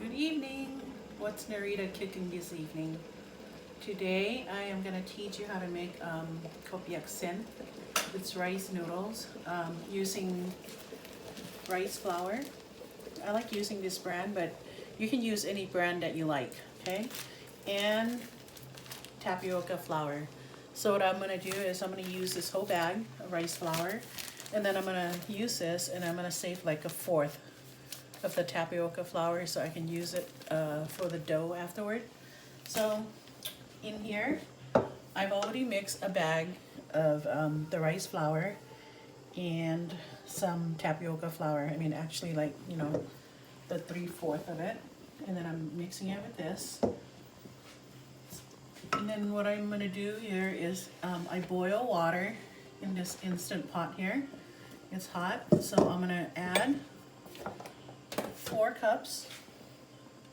Good evening. What's Narita cooking this evening? Today I am going to teach you how to make Khao Piak Sen. It's rice noodles using rice flour. I like using this brand, but you can use any brand that you like, okay? And tapioca flour. So what I'm going to do is I'm going to use this whole bag of rice flour, and then I'm going to use this and I'm going to save like a fourth of the tapioca flour so I can use it for the dough afterward. So in here I've already mixed a bag of the rice flour and some tapioca flour. I mean actually, like, you know, the 3/4 of it, and then I'm mixing it with this. And then what I'm going to do here is I boil water in this instant pot here. It's hot, so I'm going to add 4 cups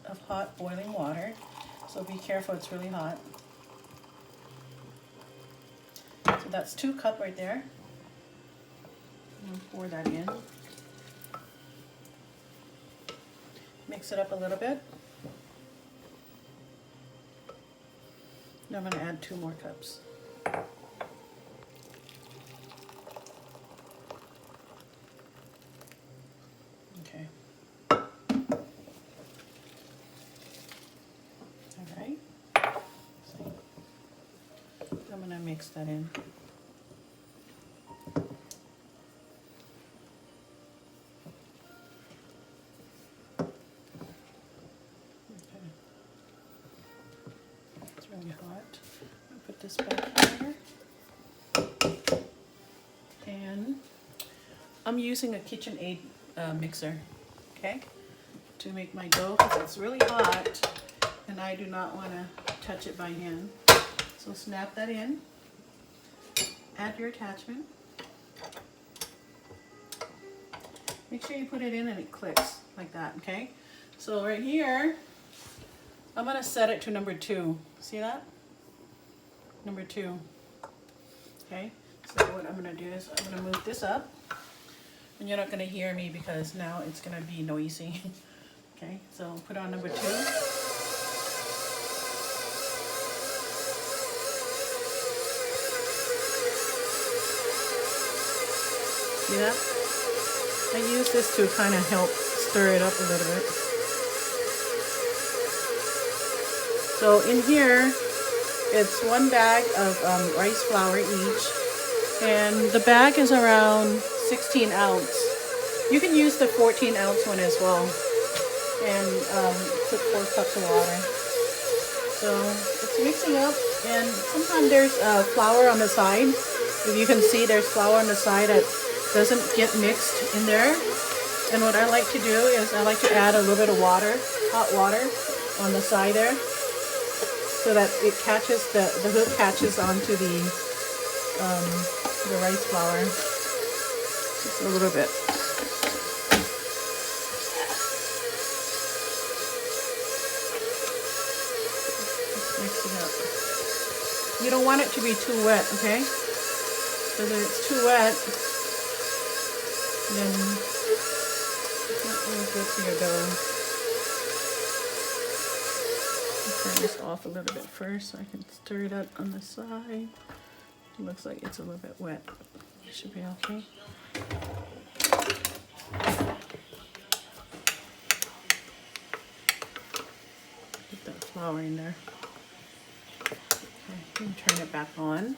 of hot boiling water. So be careful, it's really hot. So that's 2 cups right there. I'm going to pour that in. Mix it up a little bit. Now I'm going to add 2 more cups. Okay. Alright. So I'm going to mix that in. Really hot. I'll put this back here. And I'm using a KitchenAid mixer, okay, to make my dough because it's really hot and I do not want to touch it by hand. So snap that in, add your attachment. Make sure you put it in and it clicks like that, okay? So right here, I'm going to set it to number 2. See that? Number 2. Okay, so what I'm going to do is I'm going to move this up. And you're not going to hear me because now it's going to be noisy. Okay, so put on number 2. See that? I use this to kind of help stir it up a little bit. So in here, it's 1 bag of rice flour each, and the bag is around 16 ounce. You can use the 14 ounce one as well, and put 4 cups of water. So it's mixing up, and sometimes there's flour on the side. If you can see, there's flour on the side that doesn't get mixed in there. And what I like to do is I like to add a little bit of water, hot water, on the side there, so that it catches, the hook catches onto the rice flour. Just a little bit. Just mix it up. You don't want it to be too wet, okay? Because if it's too wet, then it's not really good for your dough. Turn this off a little bit first so I can stir it up on the side. It looks like it's a little bit wet. It should be okay. Put that flour in there. Okay, you can turn it back on.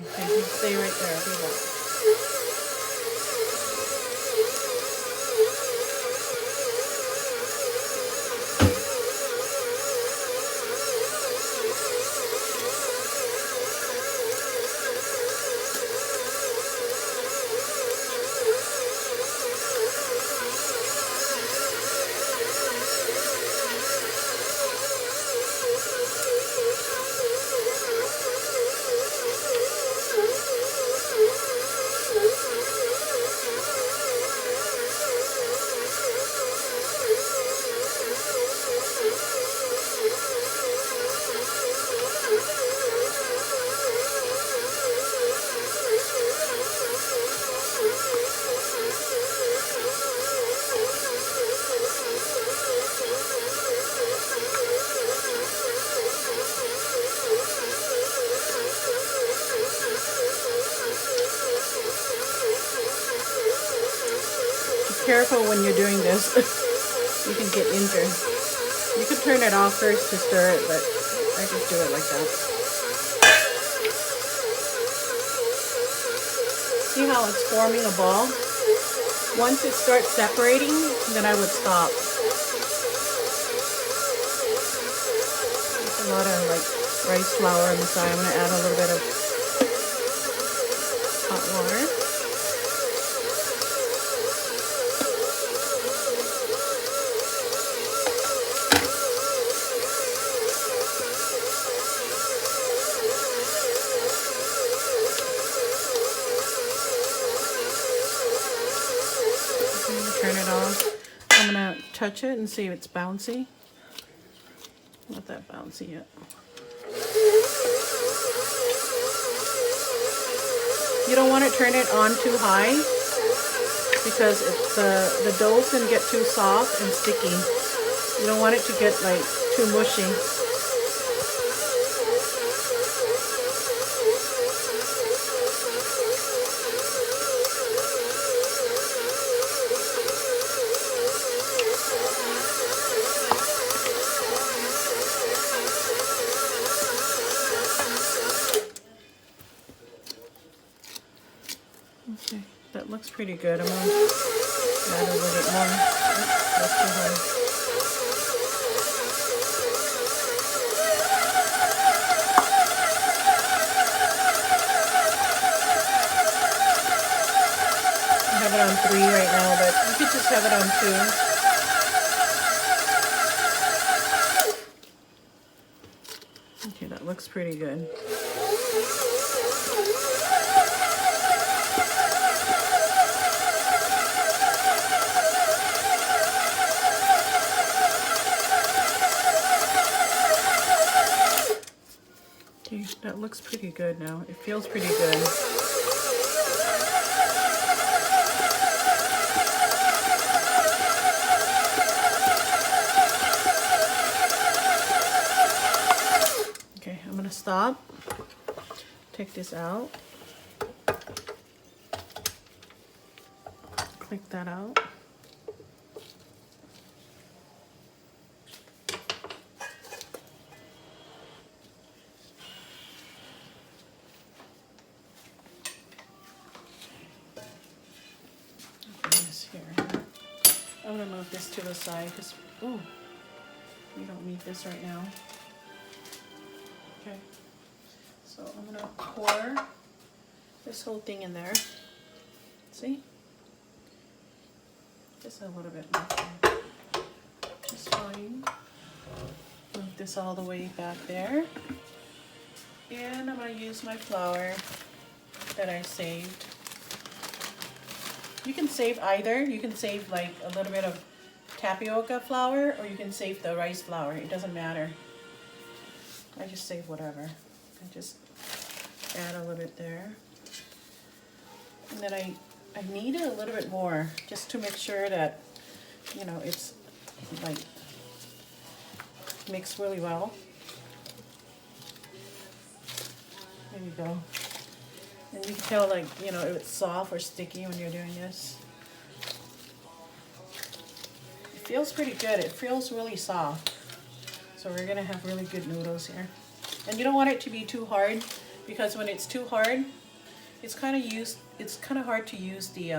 Okay, you stay right there. I'll be back. careful when you're doing this. You can get injured. You could turn it off first to stir it, but I just do it like that. See how it's forming a ball? Once it starts separating, then I would stop. There's a lot of like rice flour inside. I'm going to add a little bit of hot water. Turn it off. I'm gonna touch it and see if it's bouncy. Not that bouncy yet. You don't want to turn it on too high because the dough can get too soft and sticky. You don't want it to get like too mushy. Okay, that looks pretty good. I'm going to add a little bit more. Oops, that's too high. I have it on 3 right now, but you could just have it on 2. Okay, that looks pretty good. Okay, that looks pretty good now. It feels pretty good. Okay, I'm gonna stop. Take this out. Click that out. I'm gonna move this to the side because, oh, we don't need this right now. Okay, so I'm gonna pour this whole thing in there. See? Just a little bit more. Just fine. Move this all the way back there. And I'm gonna use my flour that I saved. You can save either. You can save like a little bit of tapioca flour or you can save the rice flour. It doesn't matter. I just save whatever. I just add a little bit there. And then I knead it a little bit more just to make sure that, you know, it's like mixed really well. There you go. And you can tell, like, you know, if it's soft or sticky when you're doing this. It feels pretty good. It feels really soft. So we're gonna have really good noodles here. And you don't want it to be too hard because when it's too hard, it's kind of hard to use the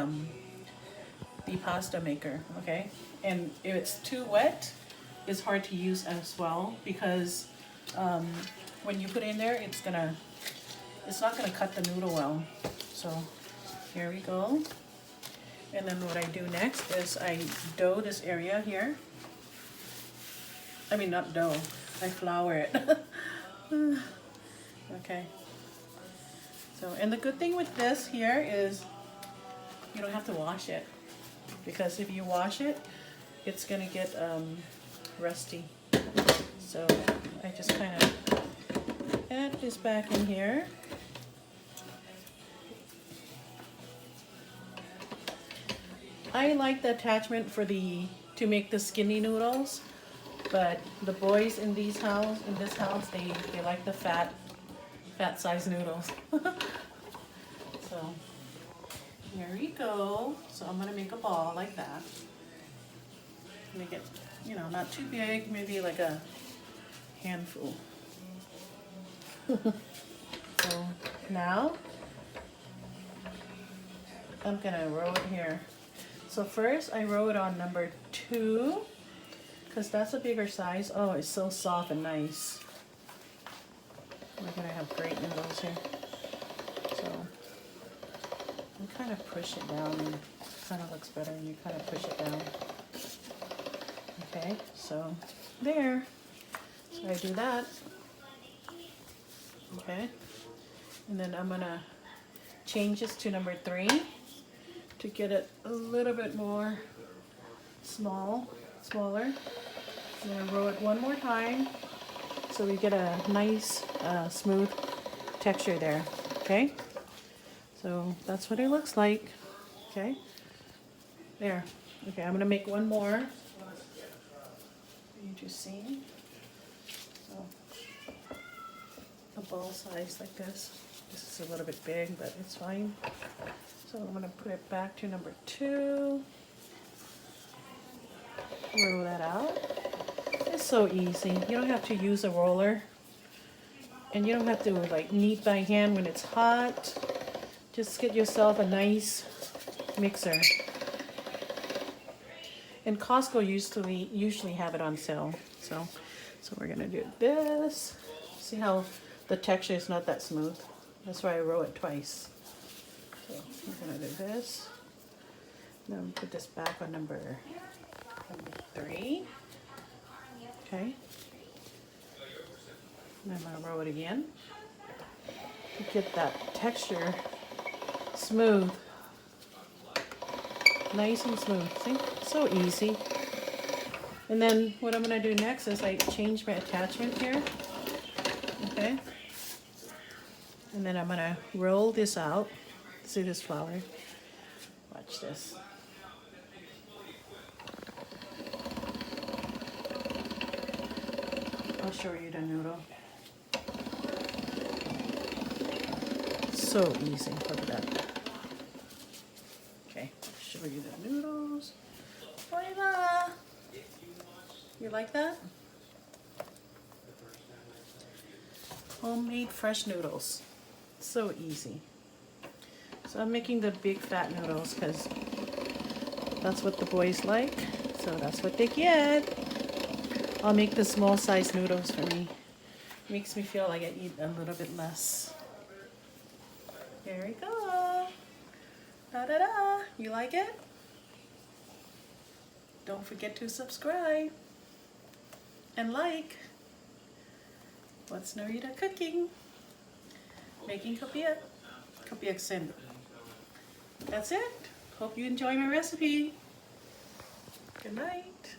pasta maker, okay? And if it's too wet, it's hard to use as well because when you put it in there, it's not gonna cut the noodle well. So here we go. And then what I do next is I dough this area here. I mean, not dough, I flour it. Okay. So, and the good thing with this here is you don't have to wash it because if you wash it, it's gonna get rusty. So I just kind of add this back in here. I like the attachment for to make the skinny noodles, but the boys in this house, they like the fat size noodles. So Here we go. So I'm gonna make a ball like that. Make it, you know, not too big, maybe like a handful. So now I'm gonna roll it here. So first I roll it on number 2 because that's a bigger size. Oh, it's so soft and nice. We're gonna have great noodles here. So you kind of push it down and it kind of looks better when you kind of push it down. Okay, so there. So I do that. Okay, and then I'm gonna change this to number 3 to get it a little bit more smaller. I'm gonna roll it one more time so we get a nice smooth texture there. Okay, so that's what it looks like. Okay, there. Okay, I'm gonna make one more. You just see, so a ball size like this. This is a little bit big, but it's fine. So I'm gonna put it back to number 2. Roll that out. It's so easy. You don't have to use a roller, and you don't have to like knead by hand when it's hot. Just get yourself a nice mixer. And Costco usually have it on sale. So we're gonna do this. See how the texture is not that smooth. That's why I roll it twice. So we're gonna do this. Then put this back on number 3. Okay. And I'm gonna roll it again to get that texture smooth. Nice and smooth. See? So easy. And then what I'm going to do next is I change my attachment here. Okay. And then I'm going to roll this out. See this flour? Watch this. I'll show you the noodle. So easy. Look at that. Okay, show you the noodles. Voila! You like that? Homemade fresh noodles. So easy. So I'm making the big fat noodles because that's what the boys like. So that's what they get. I'll make the small size noodles for me. Makes me feel like I eat a little bit less. There we go. Da-da-da. You like it? Don't forget to subscribe and like. What's Narita cooking? Making Khao Piak Sen. That's it. Hope you enjoy my recipe. Good night.